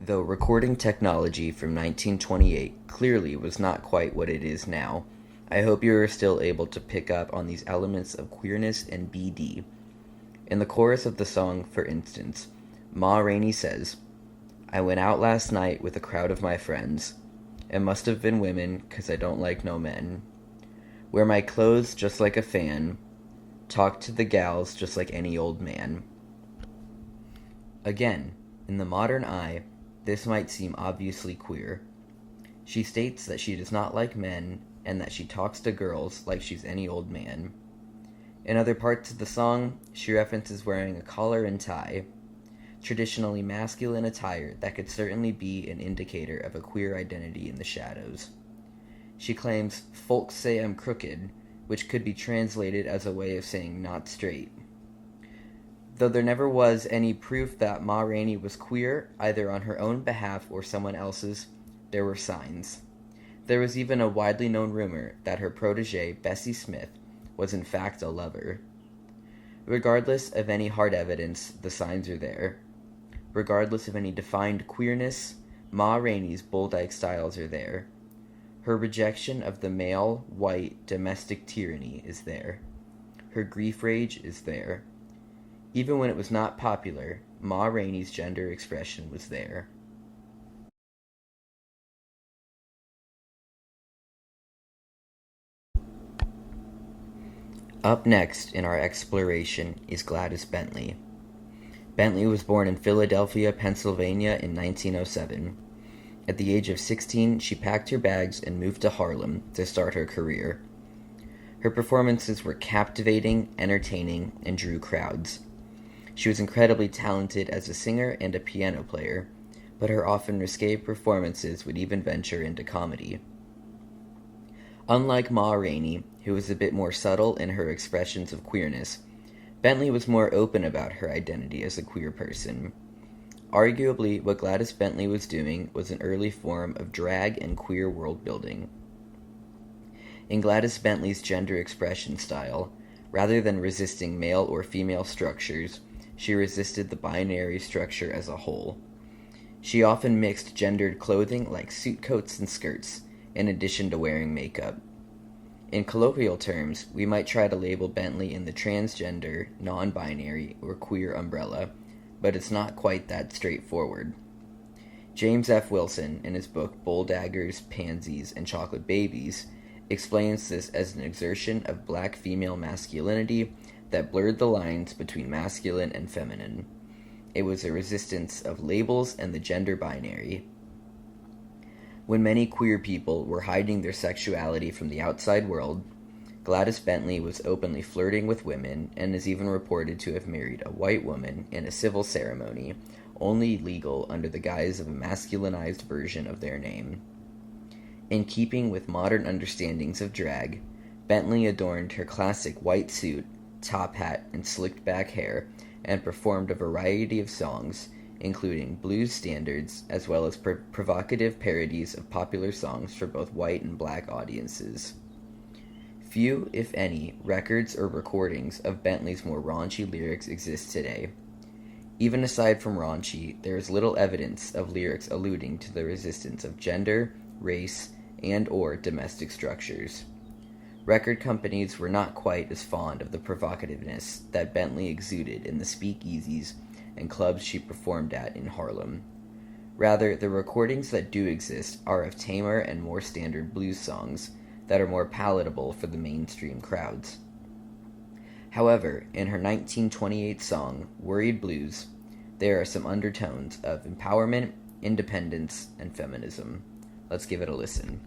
Though recording technology from 1928 clearly was not quite what it is now, I hope you are still able to pick up on these elements of queerness and BD. In the chorus of the song, for instance, Rainey says, "I went out last night with a crowd of my friends. It must have been women, 'cause I don't like no men. Wear my clothes just like a fan. Talk to the gals just like any old man." Again, in the modern eye, this might seem obviously queer. She states that she does not like men and that she talks to girls like she's any old man. In other parts of the song, she references wearing a collar and tie, traditionally masculine attire that could certainly be an indicator of a queer identity in the shadows. She claims, "Folks say I'm crooked," which could be translated as a way of saying not straight. Though there never was any proof that Ma Rainey was queer, either on her own behalf or someone else's, there were signs. There was even a widely known rumor that her protege, Bessie Smith, was in fact a lover. Regardless of any hard evidence, the signs are there. Regardless of any defined queerness, Ma Rainey's Bulldykes styles are there. Her rejection of the male, white, domestic tyranny is there. Her grief rage is there. Even when it was not popular, Ma Rainey's gender expression was there. Up next in our exploration is Gladys Bentley. Bentley was born in Philadelphia, Pennsylvania in 1907. At the age of 16, she packed her bags and moved to Harlem to start her career. Her performances were captivating, entertaining, and drew crowds. She was incredibly talented as a singer and a piano player, but her often risque performances would even venture into comedy. Unlike Ma Rainey, who was a bit more subtle in her expressions of queerness, Bentley was more open about her identity as a queer person. Arguably, what Gladys Bentley was doing was an early form of drag and queer world building. In Gladys Bentley's gender expression style, rather than resisting male or female structures, she resisted the binary structure as a whole. She often mixed gendered clothing like suit coats and skirts, in addition to wearing makeup. In colloquial terms, we might try to label Bentley in the transgender, non-binary, or queer umbrella, but it's not quite that straightforward. James F. Wilson, in his book Bull Daggers, Pansies, and Chocolate Babies, explains this as an exertion of black female masculinity that blurred the lines between masculine and feminine. It was a resistance of labels and the gender binary. When many queer people were hiding their sexuality from the outside world, Gladys Bentley was openly flirting with women and is even reported to have married a white woman in a civil ceremony, only legal under the guise of a masculinized version of their name. In keeping with modern understandings of drag, Bentley adorned her classic white suit, top hat, and slicked back hair, and performed a variety of songs, including blues standards, as well as provocative parodies of popular songs for both white and black audiences. Few, if any, records or recordings of Bentley's more raunchy lyrics exist today. Even aside from raunchy, there is little evidence of lyrics alluding to the resistance of gender, race, and/or domestic structures. Record companies were not quite as fond of the provocativeness that Bentley exuded in the speakeasies and clubs she performed at in Harlem. Rather, the recordings that do exist are of tamer and more standard blues songs that are more palatable for the mainstream crowds. However, in her 1928 song, Worried Blues, there are some undertones of empowerment, independence, and feminism. Let's give it a listen.